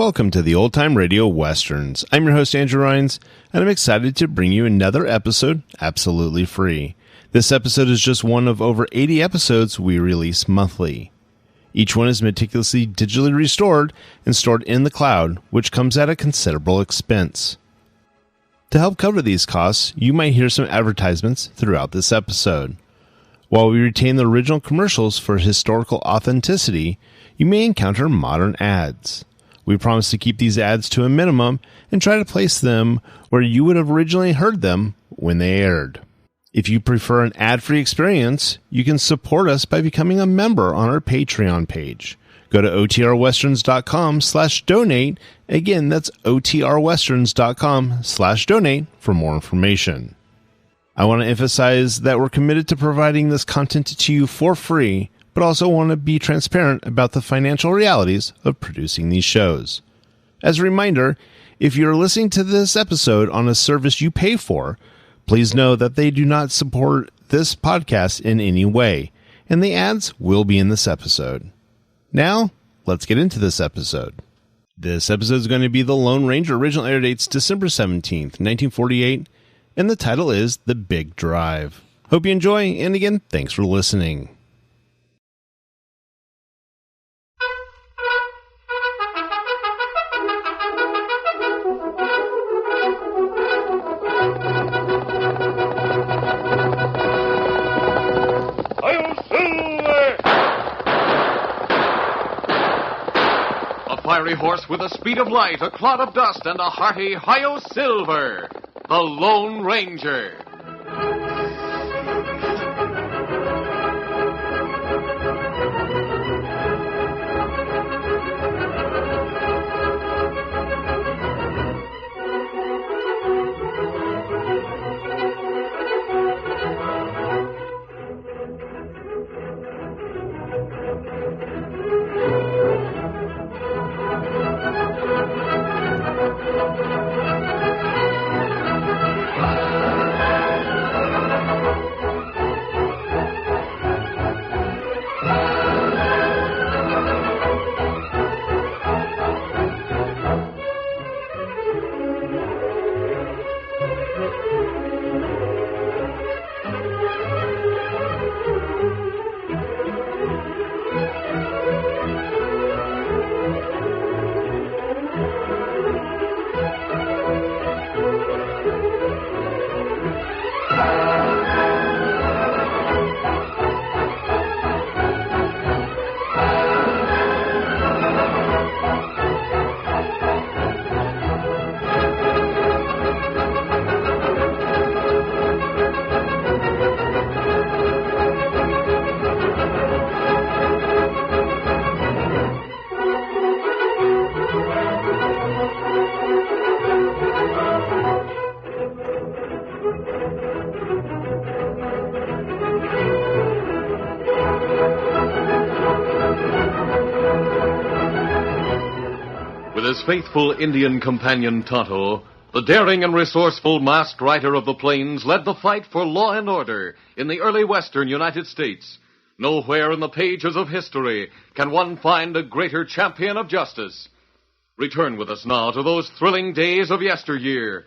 welcome to the Old Time Radio Westerns. I'm your host, Andrew Rhynes, and I'm excited to bring you another episode absolutely free. This episode is just one of over 80 episodes we release monthly. Each one is meticulously digitally restored and stored in the cloud, which comes at a considerable expense. To help cover these costs, you might hear some advertisements throughout this episode. While we retain the original commercials for historical authenticity, you may encounter modern ads. We promise to keep these ads to a minimum and try to place them where you would have originally heard them when they aired. If you prefer an ad-free experience, you can support us by becoming a member on our Patreon page. Go to otrwesterns.com/donate. Again, that's otrwesterns.com/donate for more information. I want to emphasize that we're committed to providing this content to you for free, but also want to be transparent about the financial realities of producing these shows. As a reminder, if you're listening to this episode on a service you pay for, please know that they do not support this podcast in any way, and the ads will be in this episode. Now, let's get into this episode. This episode is going to be The Lone Ranger. Original air dates December 17th, 1948, and the title is The Big Drive. Hope you enjoy, and again, thanks for listening. Fiery horse with the speed of light, a cloud of dust, and a hearty Hi-Yo Silver, the Lone Ranger. With his faithful Indian companion Tonto, the daring and resourceful masked rider of the plains led the fight for law and order in the early western United States. Nowhere in the pages of history can one find a greater champion of justice. Return with us now to those thrilling days of yesteryear.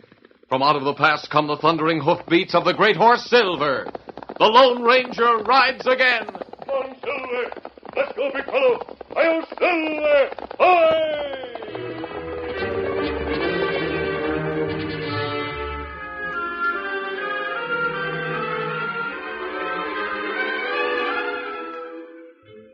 From out of the past come the thundering hoofbeats of the great horse Silver. The Lone Ranger rides again. Come on, Silver. Let's go, big fellow. Hi-Yo Silver! Hi!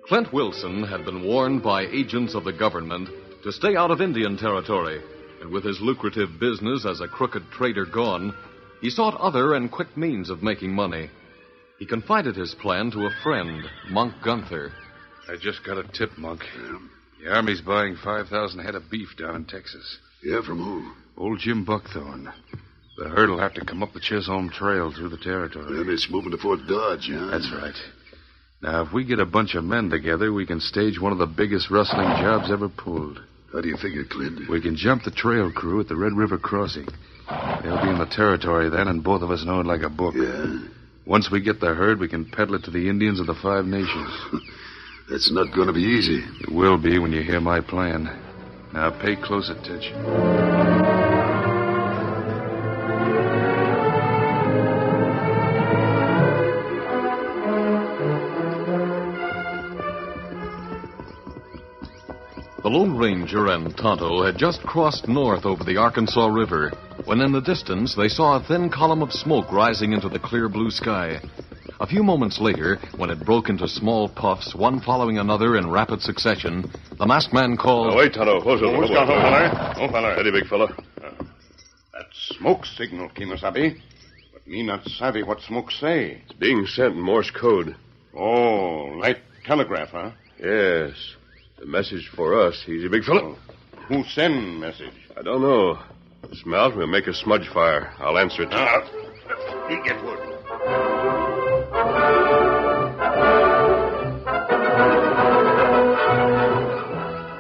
Clint Wilson had been warned by agents of the government to stay out of Indian territory, and with his lucrative business as a crooked trader gone, he sought other and quick means of making money. He confided his plan to a friend, Monk Gunther. I just got a tip, Monk. The Army's buying 5,000 head of beef down in Texas. Yeah, from who? Old Jim Buckthorne. The herd will have to come up the Chisholm Trail through the territory. Then it's moving to Fort Dodge, huh? That's right. Now, if we get a bunch of men together, we can stage one of the biggest rustling jobs ever pulled. How do you figure, Clint? We can jump the trail crew at the Red River Crossing. They'll be in the territory then, and both of us know it like a book. Yeah? Once we get the herd, we can peddle it to the Indians of the Five Nations. That's not going to be easy. It will be when you hear my plan. Now pay close attention. The Lone Ranger and Tonto had just crossed north over the Arkansas River when in the distance they saw a thin column of smoke rising into the clear blue sky. A few moments later, when it broke into small puffs, one following another in rapid succession, the masked man called... Oh, wait, Tonto. What's got, feller? Oh, feller. Steady, big fella. That smoke signal, Kemosabe. But me not savvy what smoke say. It's being sent in Morse code. Oh, light telegraph, huh? Yes. A message for us, easy, big fella. Who send message? I don't know. Dismount, we'll make a smudge fire. I'll answer it. He get wood.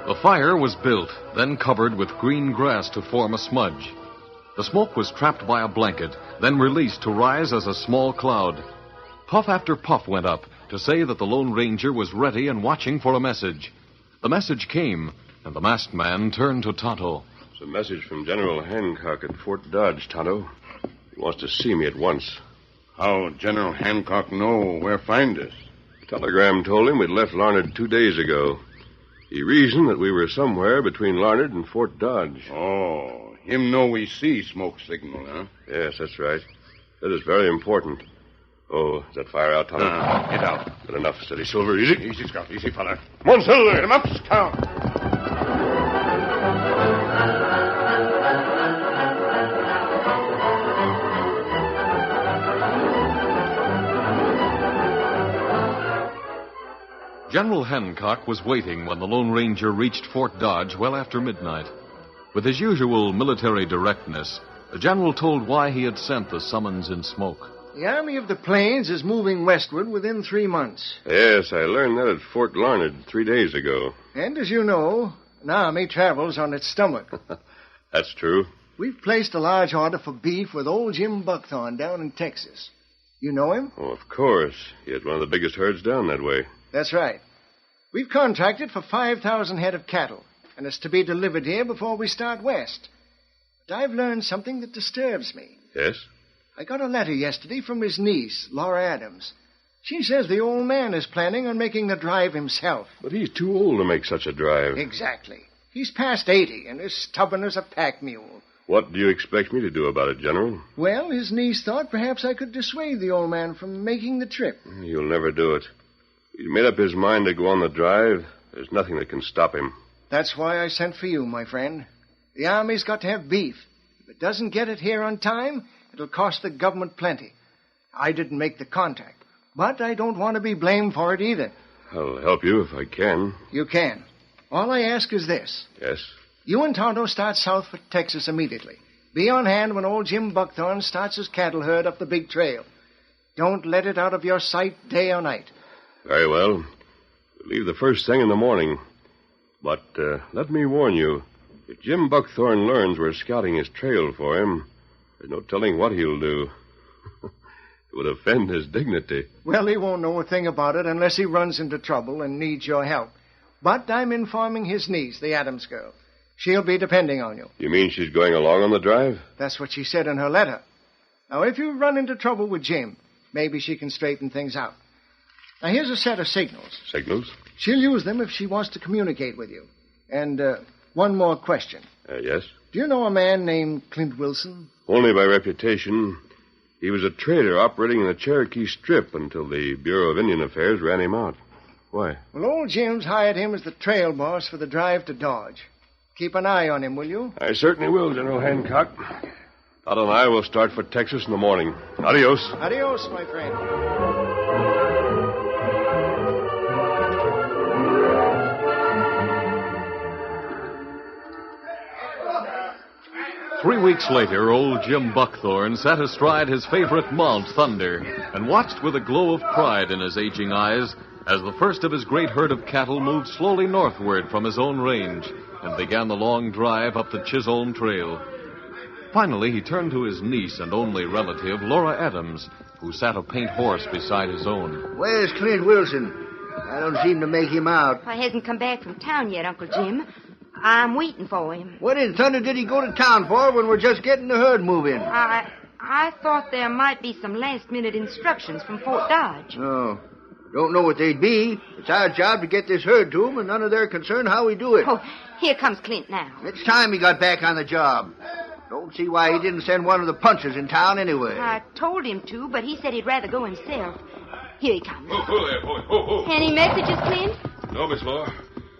The fire was built, then covered with green grass to form a smudge. The smoke was trapped by a blanket, then released to rise as a small cloud. Puff after puff went up to say that the Lone Ranger was ready and watching for a message. The message came, and the masked man turned to Tonto. It's a message from General Hancock at Fort Dodge, Tonto. He wants to see me at once. How General Hancock know where find us? Telegram told him we'd left Larned 2 days ago. He reasoned that we were somewhere between Larned and Fort Dodge. Oh, him know we see smoke signal, huh? Yes, that's right. That is very important. Oh, is that fire out, Tonto? Get out. Good enough. Steady, Silver. Easy. Easy, Scout. Easy, fella. Come on, Silver. Get him up, Scout. General Hancock was waiting when the Lone Ranger reached Fort Dodge well after midnight. With his usual military directness, the general told why he had sent the summons in smoke. The Army of the Plains is moving westward within 3 months. Yes, I learned that at Fort Larned 3 days ago. And as you know, an army travels on its stomach. That's true. We've placed a large order for beef with old Jim Buckthorn down in Texas. You know him? Oh, of course. He has one of the biggest herds down that way. That's right. We've contracted for 5,000 head of cattle, and it's to be delivered here before we start west. But I've learned something that disturbs me. Yes? I got a letter yesterday from his niece, Laura Adams. She says the old man is planning on making the drive himself. But he's too old to make such a drive. Exactly. He's past 80 and as stubborn as a pack mule. What do you expect me to do about it, General? Well, his niece thought perhaps I could dissuade the old man from making the trip. You'll never do it. He's made up his mind to go on the drive. There's nothing that can stop him. That's why I sent for you, my friend. The Army's got to have beef. If it doesn't get it here on time, it'll cost the government plenty. I didn't make the contact, but I don't want to be blamed for it either. I'll help you if I can. You can. All I ask is this. Yes? You and Tonto start south for Texas immediately. Be on hand when old Jim Buckthorn starts his cattle herd up the big trail. Don't let it out of your sight day or night. Very well. We'll leave the first thing in the morning. But let me warn you, if Jim Buckthorn learns we're scouting his trail for him, there's no telling what he'll do. It would offend his dignity. Well, he won't know a thing about it unless he runs into trouble and needs your help. But I'm informing his niece, the Adams girl. She'll be depending on you. You mean she's going along on the drive? That's what she said in her letter. Now, if you run into trouble with Jim, maybe she can straighten things out. Now, here's a set of signals. Signals? She'll use them if she wants to communicate with you. And one more question. Yes? Do you know a man named Clint Wilson? Only by reputation. He was a trader operating in the Cherokee Strip until the Bureau of Indian Affairs ran him out. Why? Well, old Jim's hired him as the trail boss for the drive to Dodge. Keep an eye on him, will you? I certainly will, General Hancock. Todd and I will start for Texas in the morning. Adios. Adios, my friend. 3 weeks later, old Jim Buckthorn sat astride his favorite mount, Thunder, and watched with a glow of pride in his aging eyes as the first of his great herd of cattle moved slowly northward from his own range and began the long drive up the Chisholm Trail. Finally, he turned to his niece and only relative, Laura Adams, who sat a paint horse beside his own. Where's Clint Wilson? I don't seem to make him out. I hasn't come back from town yet, Uncle Jim. I'm waiting for him. What in thunder did he go to town for when we're just getting the herd moving? I thought there might be some last-minute instructions from Fort Dodge. Oh, don't know what they'd be. It's our job to get this herd to 'em, and none of their concern how we do it. Oh, here comes Clint now. It's time he got back on the job. Don't see why he didn't send one of the punchers in town anyway. I told him to, but he said he'd rather go himself. Here he comes. Oh, there, boy. Oh. Any messages, Clint? No, Miss Laura.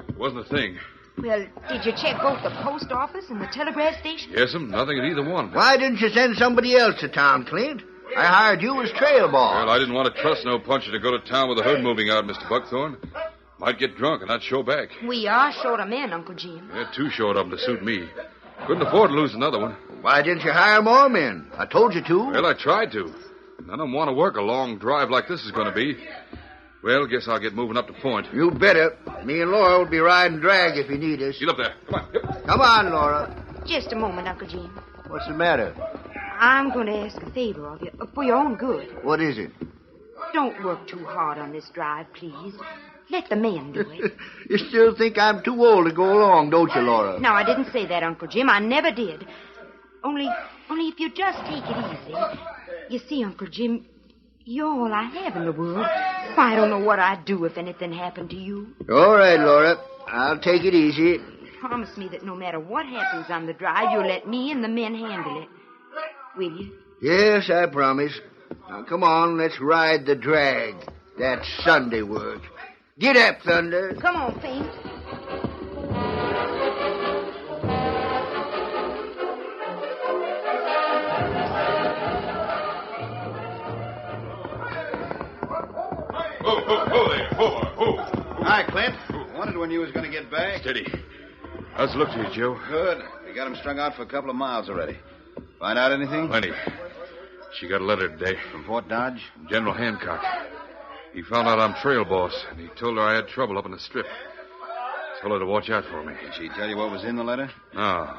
It wasn't a thing. Well, did you check both the post office and the telegraph station? Yes'm, nothing at either one. Why didn't you send somebody else to town, Clint? I hired you as trail boss. Well, I didn't want to trust no puncher to go to town with the herd moving out, Mr. Buckthorn. Might get drunk and not show back. We are short of men, Uncle Jim. Yeah, too short of them to suit me. Couldn't afford to lose another one. Why didn't you hire more men? I told you to. Well, I tried to. None of them want to work a long drive like this is going to be. Well, guess I'll get moving up to Point. You better. Me and Laura will be riding drag if you need us. Get up there. Come on. Yep. Come on, Laura. Just a moment, Uncle Jim. What's the matter? I'm going to ask a favor of you, for your own good. What is it? Don't work too hard on this drive, please. Let the men do it. You still think I'm too old to go along, don't you, Laura? No, I didn't say that, Uncle Jim. I never did. Only if you just take it easy. You see, Uncle Jim, you're all I have in the world. I don't know what I'd do if anything happened to you. All right, Laura. I'll take it easy. Promise me that no matter what happens on the drive, you'll let me and the men handle it. Will you? Yes, I promise. Now, come on, let's ride the drag. That's Sunday work. Get up, Thunder. Come on, Faint. Oh, there. Oh. Hi, Clint. Wondered when you was going to get back. Steady. How's it look to you, Joe? Good. We got him strung out for a couple of miles already. Find out anything? Plenty. She got a letter today. From Fort Dodge? General Hancock. He found out I'm trail boss, and he told her I had trouble up in the strip. Told her to watch out for me. Did she tell you what was in the letter? No.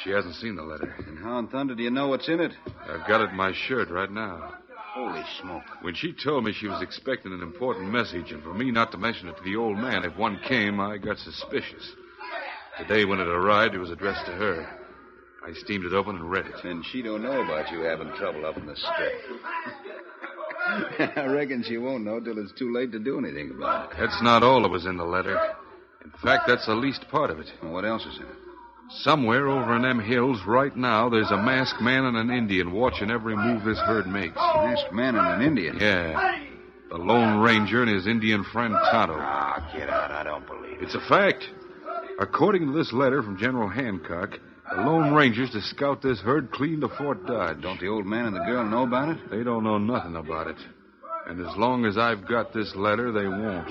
She hasn't seen the letter. And how in thunder do you know what's in it? I've got it in my shirt right now. Holy smoke. When she told me she was expecting an important message, and for me not to mention it to the old man if one came, I got suspicious. Today, when it arrived, it was addressed to her. I steamed it open and read it. And she don't know about you having trouble up in the strip. I reckon she won't know till it's too late to do anything about it. That's not all that was in the letter. In fact, that's the least part of it. Well, what else is in it? Somewhere over in them hills right now, there's a masked man and an Indian watching every move this herd makes. Masked man and an Indian? Yeah. The Lone Ranger and his Indian friend Tonto. Ah, get out. I don't believe it. It's a fact. According to this letter from General Hancock, the Lone Ranger's to scout this herd clean to Fort Dodge. Don't the old man and the girl know about it? They don't know nothing about it. And as long as I've got this letter, they won't.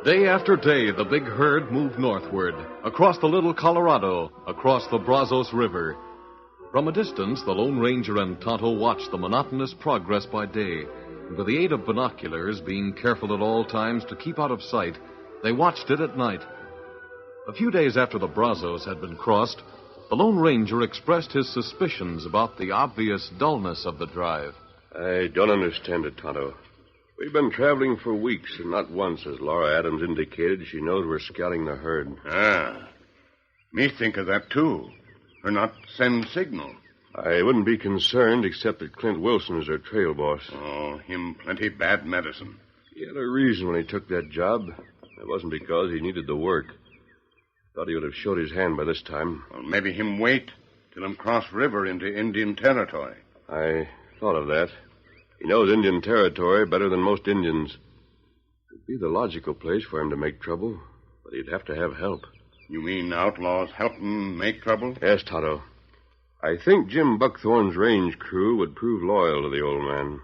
Day after day, the big herd moved northward, across the Little Colorado, across the Brazos River. From a distance, the Lone Ranger and Tonto watched the monotonous progress by day, and with the aid of binoculars, being careful at all times to keep out of sight, they watched it at night. A few days after the Brazos had been crossed, the Lone Ranger expressed his suspicions about the obvious dullness of the drive. I don't understand it, Tonto. We've been traveling for weeks, and not once has Laura Adams indicated she knows we're scouting the herd. Ah. Me think of that, too. Her not send signal. I wouldn't be concerned except that Clint Wilson is her trail boss. Oh, him plenty bad medicine. He had a reason when he took that job. It wasn't because he needed the work. Thought he would have showed his hand by this time. Well, maybe him wait till him cross river into Indian territory. I thought of that. He knows Indian territory better than most Indians. It'd be the logical place for him to make trouble, but he'd have to have help. You mean outlaws help him make trouble? Yes, Tonto. I think Jim Buckthorn's range crew would prove loyal to the old man.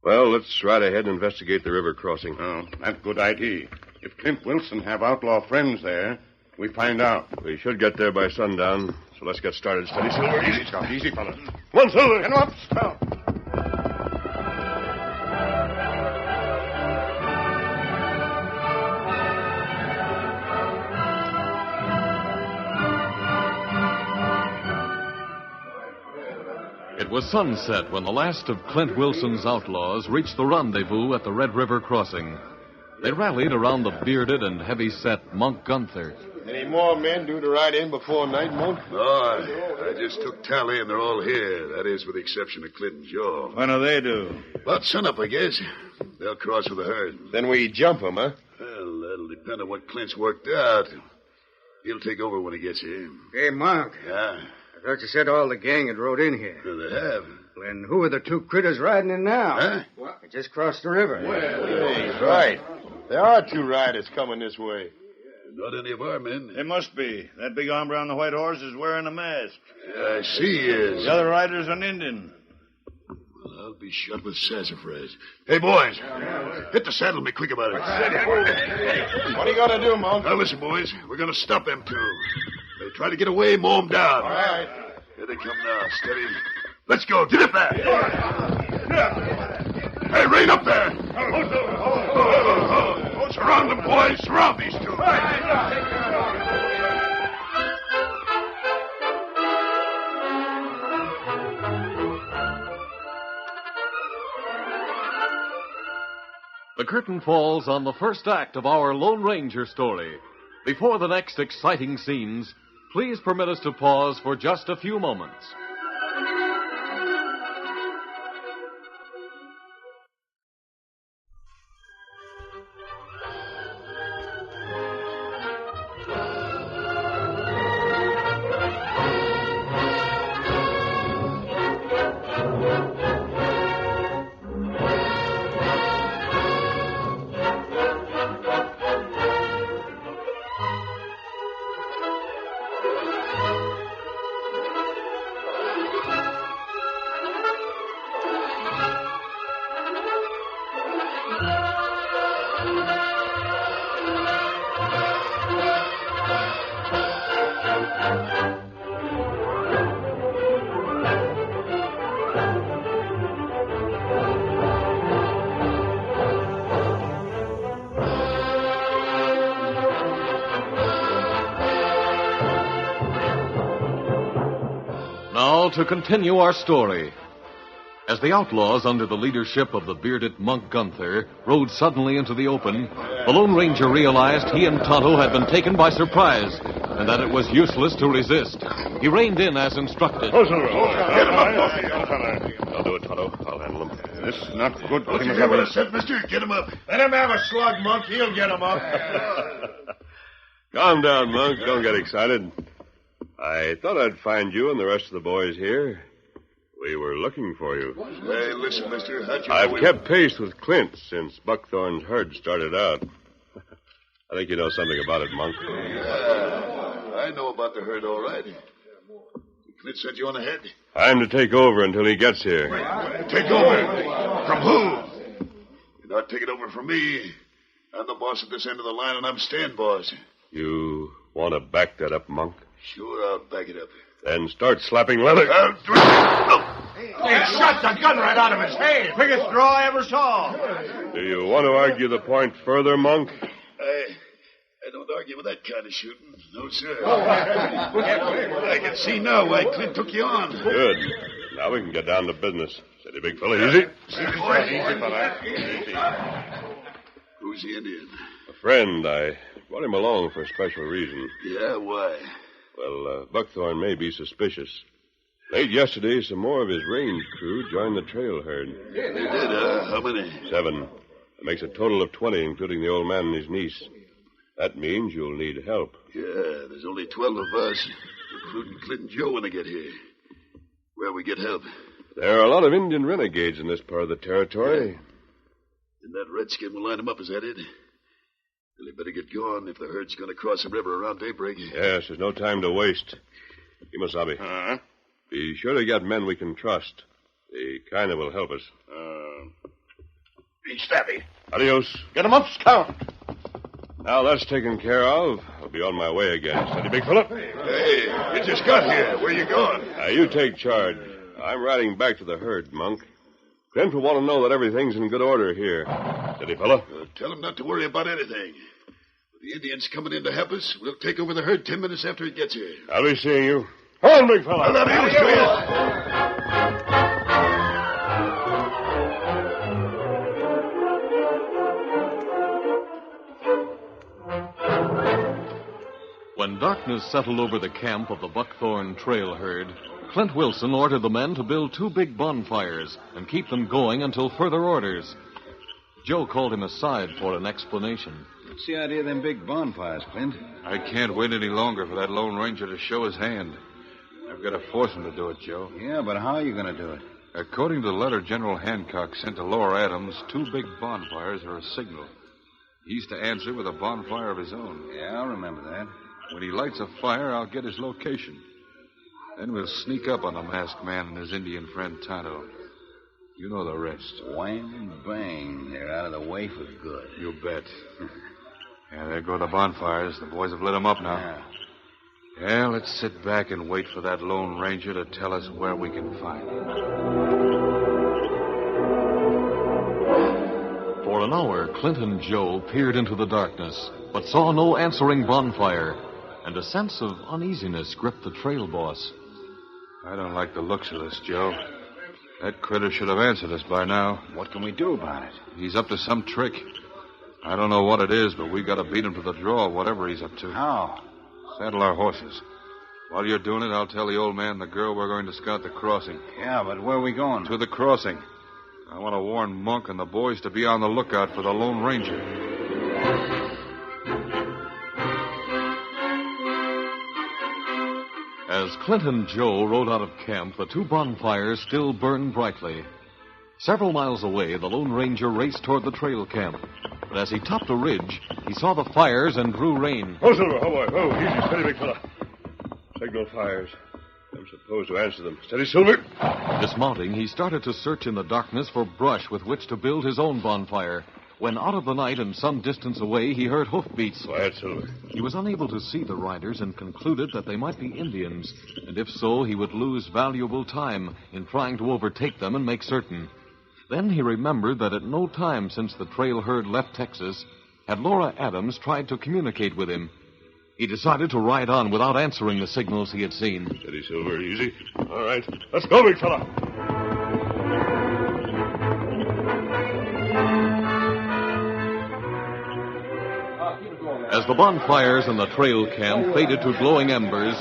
Well, let's ride ahead and investigate the river crossing. Oh, that's a good idea. If Clint Wilson have outlaw friends there, we find out. We should get there by sundown, so let's get started. Steady, Silver. Easy, Scout. Easy, fellas. Come on, Silver. Get him up, Scout. was sunset when the last of Clint Wilson's outlaws reached the rendezvous at the Red River crossing. They rallied around the bearded and heavy-set Monk Gunther. Any more men due to ride in before night, Monk? No, I just took tally and they're all here. That is, with the exception of Clint and Joe. When do they do? About sunup, I guess. They'll cross with the herd. Then we jump them, huh? Well, that'll depend on what Clint's worked out. He'll take over when he gets here. Hey, Monk. Yeah? I thought you said all the gang had rode in here. Well, they have. Then who are the two critters riding in now? Huh? What? They just crossed the river. He's right. There are two riders coming this way. Not any of our men. They must be. That big hombre on the white horse is wearing a mask. Yeah, I see he is. The other rider's an Indian. Well, I'll be shot with sassafras. Hey, boys. Hit the saddle and be quick about it. What are you going to do, Monk? Now, listen, boys. We're going to stop them two. They try to get away, mow them down. All right. Here they come now. Steady. Let's go. Get it back. Hey, rein up there. Surround them, boys. Surround these two. The curtain falls on the first act of our Lone Ranger story. Before the next exciting scenes, please permit us to pause for just a few moments. Now to continue our story. As the outlaws, under the leadership of the bearded Monk Gunther, rode suddenly into the open, the Lone Ranger realized he and Tonto had been taken by surprise, and that it was useless to resist. He reined in as instructed. Get him up. I'll do it, Tonto. I'll handle him. This is not good. Don't you hear what I said, mister? Get him up. Let him have a slug, Monk. He'll get him up. Calm down, Monk. Don't get excited. I thought I'd find you and the rest of the boys here. We were looking for you. Hey, listen, mister. How'd you I've know kept pace with Clint since Buckthorn's herd started out. I think you know something about it, Monk. Yeah, I know about the herd, all right. Clint sent you on ahead. I'm to take over until he gets here. Take over? From who? You're not taking over from me. I'm the boss at this end of the line, and I'm staying boss. You want to back that up, Monk? Sure, I'll back it up. Then start slapping leather. I'll do it. Hey, shot the gun right out of his hand. Biggest draw I ever saw. Do you want to argue the point further, Monk? I don't argue with that kind of shooting. No, sir. I can see now why Clint took you on. Good. Now we can get down to business. Steady, big fella. Easy. Easy, fella. Who's the Indian? A friend. I brought him along for a special reason. Yeah, why? Well, Buckthorn may be suspicious. Late yesterday, some more of his range crew joined the trail herd. They did, How many? 7. That makes a total of 20, including the old man and his niece. That means you'll need help. Yeah, there's only 12 of us, including Clint and Joe when they get here. Where we get help? There are a lot of Indian renegades in this part of the territory. And that redskin will line them up, is that it? Well, they better get going if the herd's going to cross the river around daybreak. Yes, there's no time to waste. Kimasabi. Huh? Be sure to get men we can trust. They kind of will help us. Be snappy. Adios. Get him up, Scout. Now that's taken care of. I'll be on my way again. Steady, big fella. Hey, you just got here. Where you going? Now, you take charge. I'm riding back to the herd, Monk. Clint will want to know that everything's in good order here. Steady, fella. Tell him not to worry about anything. With the Indians coming in to help us, we'll take over the herd 10 minutes after it gets here. I'll be seeing you. Come on, big fella. I'll have you, When darkness settled over the camp of the Buckthorn trail herd, Clint Wilson ordered the men to build 2 big bonfires and keep them going until further orders. Joe called him aside for an explanation. What's the idea of them big bonfires, Clint? I can't wait any longer for that Lone Ranger to show his hand. I've got to force him to do it, Joe. Yeah, but how are you going to do it? According to the letter General Hancock sent to Laura Adams, 2 big bonfires are a signal. He's to answer with a bonfire of his own. Yeah, I'll remember that. When he lights a fire, I'll get his location. Then we'll sneak up on the masked man and his Indian friend Tonto. You know the rest. Wham and bang. They're out of the way for good. You bet. Yeah, there go the bonfires. The boys have lit them up now. Yeah, let's sit back and wait for that Lone Ranger to tell us where we can find him. For an hour, Clint and Joe peered into the darkness, but saw no answering bonfire, and a sense of uneasiness gripped the trail boss. I don't like the looks of this, Joe. That critter should have answered us by now. What can we do about it? He's up to some trick. I don't know what it is, but we got to beat him to the draw, whatever he's up to. How? Saddle our horses. While you're doing it, I'll tell the old man and the girl we're going to scout the crossing. Yeah, but where are we going? To the crossing. I want to warn Monk and the boys to be on the lookout for the Lone Ranger. As Clint and Joe rode out of camp, the 2 bonfires still burned brightly. Several miles away, the Lone Ranger raced toward the trail camp. But as he topped a ridge, he saw the fires and drew rein. Oh, Silver, oh, boy. Oh, easy, steady, big fella. Signal fires. I'm supposed to answer them. Steady, Silver. Dismounting, he started to search in the darkness for brush with which to build his own bonfire, when out of the night and some distance away, he heard hoofbeats. Quiet, Silver. He was unable to see the riders and concluded that they might be Indians, and if so, he would lose valuable time in trying to overtake them and make certain. Then he remembered that at no time since the trail herd left Texas had Laura Adams tried to communicate with him. He decided to ride on without answering the signals he had seen. Steady, Silver, easy. All right. Let's go, big fella. As the bonfires in the trail camp faded to glowing embers,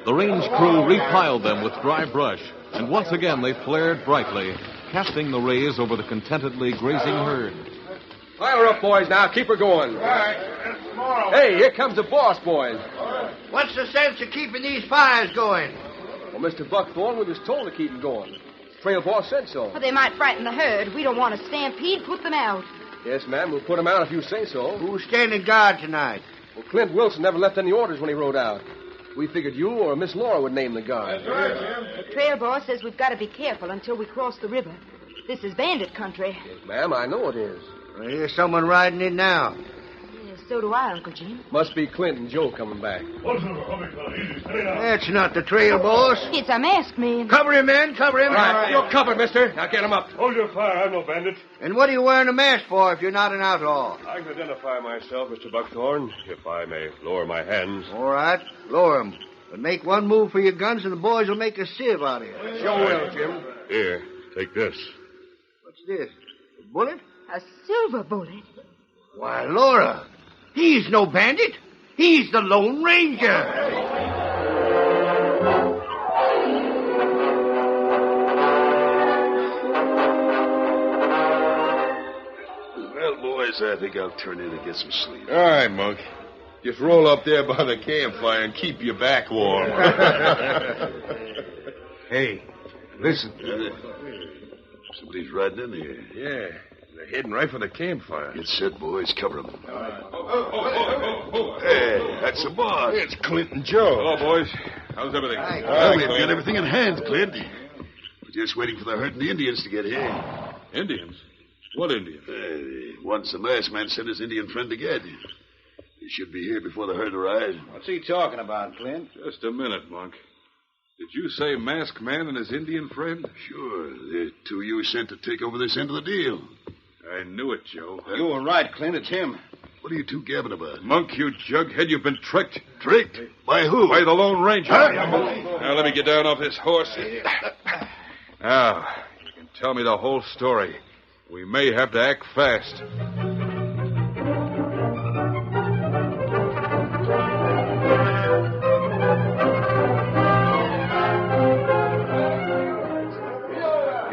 the range crew repiled them with dry brush, and once again they flared brightly, casting the rays over the contentedly grazing herd. Fire her up, boys, now. Keep her going. All right. Hey, here comes the boss, boys. What's the sense of keeping these fires going? Well, Mr. Buckthorn, we was told to keep them going. Trail boss said so. Well, they might frighten the herd. We don't want to stampede. Put them out. Yes, ma'am. We'll put them out if you say so. Who's standing guard tonight? Well, Clint Wilson never left any orders when he rode out. We figured you or Miss Laura would name the guard. That's right, Jim. The trail boss says we've got to be careful until we cross the river. This is bandit country. Yes, ma'am. I know it is. I hear someone riding in now. Yes, so do I, Uncle Jim. Must be Clint and Joe coming back. That's not the trail boss. It's a masked man. Cover him, men. Cover him. Right. You're covered, mister. Now get him up. Hold your fire. I'm no bandit. And what are you wearing a mask for if you're not an outlaw? I can identify myself, Mr. Buckthorn, if I may lower my hands. All right. Lower 'em. But make one move for your guns and the boys will make a sieve out of you. Sure will, Jim. Here, take this. What's this? A bullet? A silver bullet. Why, Laura, he's no bandit. He's the Lone Ranger. Well, boys, I think I'll turn in and get some sleep. All right, Monk. Just roll up there by the campfire and keep your back warm. Hey, listen. Somebody's riding in here. Yeah, they're heading right for the campfire. Get set, boys. Cover them. Hey, that's the boss. It's Clint and Joe. Hello, boys. How's everything? Well, we've got everything in hand, Clint. We're just waiting for the herd and the Indians to get here. Indians? What Indians? Once the masked man sent his Indian friend to get. He should be here before the herd arrives. What's he talking about, Clint? Just a minute, Monk. Did you say masked man and his Indian friend? Sure. The two you sent to take over this end of the deal. I knew it, Joe. You were right, Clint. It's him. What are you two gabbing about? Monk, you jughead, you've been tricked. Tricked? By who? By the Lone Ranger. Huh? Now, let me get down off this horse. Now, you can tell me the whole story. We may have to act fast.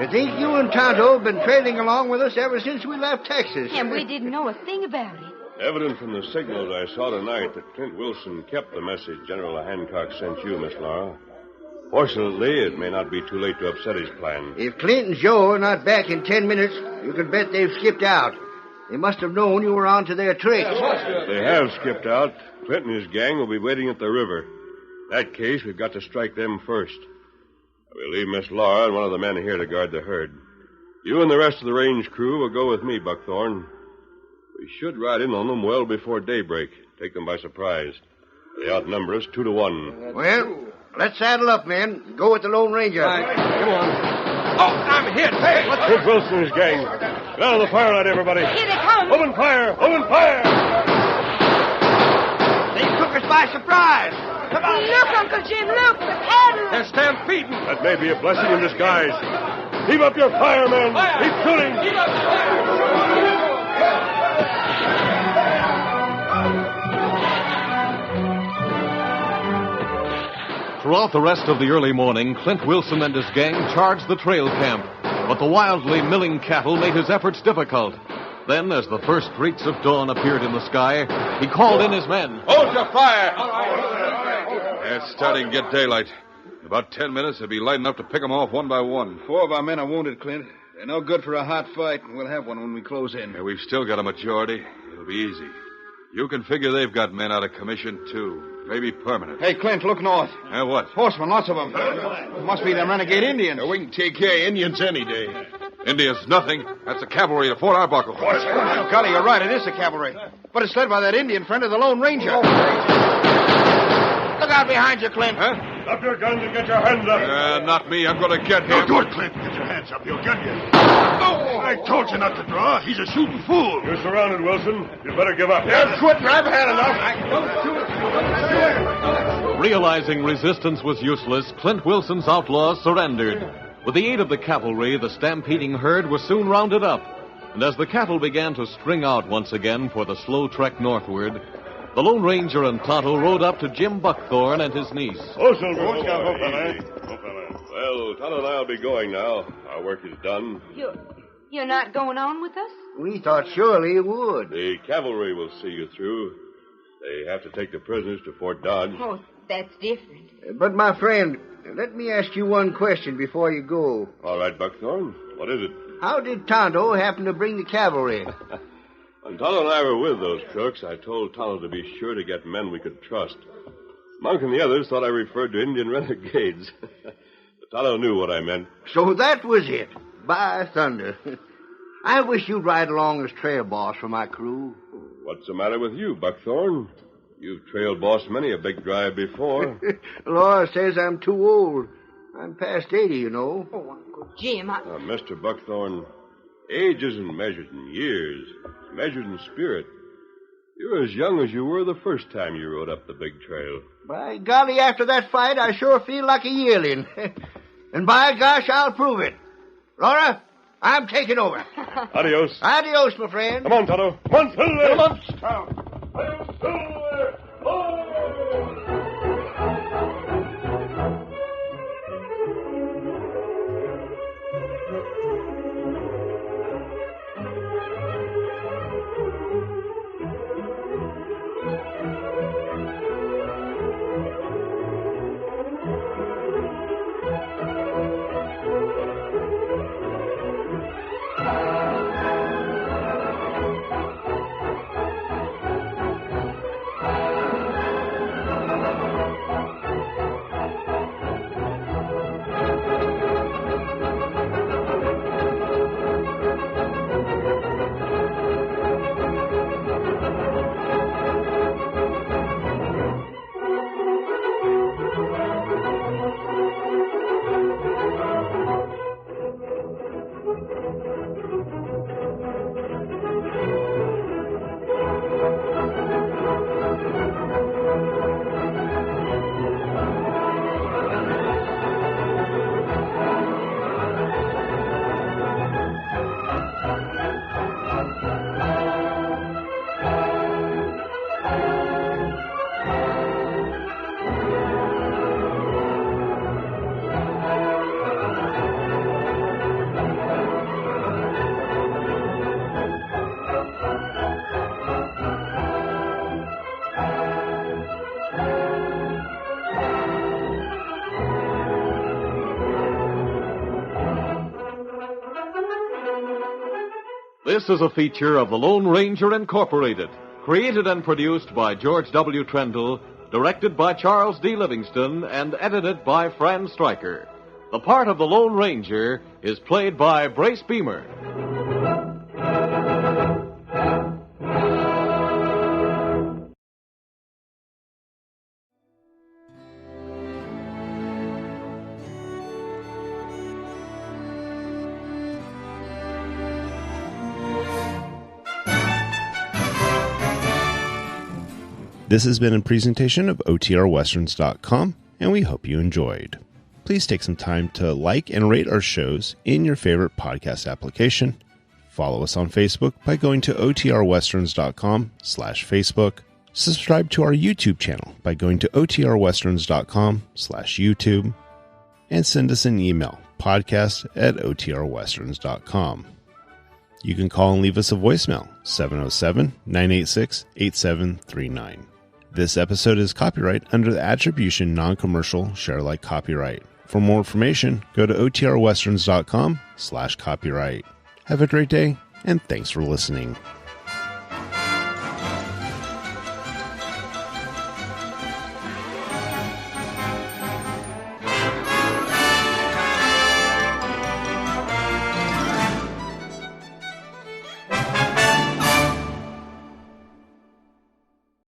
I think you and Tonto have been trailing along with us ever since we left Texas. And we didn't know a thing about it. Evident from the signals I saw tonight that Clint Wilson kept the message General Hancock sent you, Miss Laura. Fortunately, it may not be too late to upset his plan. If Clint and Joe are not back in 10 minutes, you can bet they've skipped out. They must have known you were on to their tricks. They have skipped out. Clint and his gang will be waiting at the river. In that case, we've got to strike them first. We'll leave Miss Laura and one of the men here to guard the herd. You and the rest of the range crew will go with me, Buckthorn. We should ride in on them well before daybreak. Take them by surprise. They outnumber us 2-1. Well, let's saddle up, men. Go with the Lone Ranger. Right. Come on. Oh, I'm hit. Hey, what's Clint Wilson and his gang. Get out of the firelight, everybody. Here they come. Open fire! Open fire! They took us by surprise. Come on. Look, Uncle Jim, look, the cattle. They're stampeding. That may be a blessing in disguise. Keep up your fire, men. Keep shooting. Keep up the fire. Throughout the rest of the early morning, Clint Wilson and his gang charged the trail camp, but the wildly milling cattle made his efforts difficult. Then, as the first streaks of dawn appeared in the sky, he called in his men. Hold your fire! It's starting to get daylight. In about 10 minutes, they'll be light enough to pick them off one by one. 4 of our men are wounded, Clint. They're no good for a hot fight, and we'll have one when we close in. Yeah, we've still got a majority. It'll be easy. You can figure they've got men out of commission, too. Maybe permanent. Hey, Clint, look north. What? Horsemen, lots of them. Must be them renegade Indians. We can take care of Indians any day. Indians, nothing. That's the cavalry at Fort Arbuckle. Golly, you're right. It is the cavalry. But it's led by that Indian friend of the Lone Ranger. Look out behind you, Clint. Huh? Drop your guns and get your hands up. Not me. I'm going to get him. Don't do it, Clint. Get your hands up. He'll gun you. Oh, I told you not to draw. He's a shooting fool. You're surrounded, Wilson. You'd better give up. Quit. I've had enough. Realizing resistance was useless, Clint Wilson's outlaws surrendered. With the aid of the cavalry, the stampeding herd was soon rounded up. And as the cattle began to string out once again for the slow trek northward, the Lone Ranger and Tonto rode up to Jim Buckthorn and his niece. Oh, Silver. Well, Tonto and I'll be going now. Our work is done. You're not going on with us? We thought surely you would. The cavalry will see you through. They have to take the prisoners to Fort Dodge. Oh, that's different. But, my friend, let me ask you one question before you go. All right, Buckthorn. What is it? How did Tonto happen to bring the cavalry? When Tonto and I were with those crooks, I told Tonto to be sure to get men we could trust. Monk and the others thought I referred to Indian renegades. But Tonto knew what I meant. So that was it. By thunder. I wish you'd ride along as trail boss for my crew. What's the matter with you, Buckthorn? You've trail bossed many a big drive before. Laura says I'm too old. I'm past 80, you know. Oh, Uncle Jim, Mr. Buckthorn, age isn't measured in years. It's measured in spirit. You're as young as you were the first time you rode up the big trail. By golly, after that fight, I sure feel like a yearling. And by gosh, I'll prove it. Laura, I'm taking over. Adios. Adios, my friend. Come on, Tonto. Come on, Silver. Come on. Adios, Silver. Oh! This is a feature of the Lone Ranger Incorporated, created and produced by George W. Trendle, directed by Charles D. Livingston, and edited by Fran Stryker. The part of the Lone Ranger is played by Brace Beamer. This has been a presentation of OTRWesterns.com, and we hope you enjoyed. Please take some time to like and rate our shows in your favorite podcast application. Follow us on Facebook by going to OTRWesterns.com/Facebook. Subscribe to our YouTube channel by going to OTRWesterns.com/YouTube. And send us an email, podcast@OTRWesterns.com. You can call and leave us a voicemail, 707-986-8739. This episode is copyright under the Attribution Non-Commercial Share-alike copyright. For more information, go to OTRWesterns.com/copyright. Have a great day, and thanks for listening.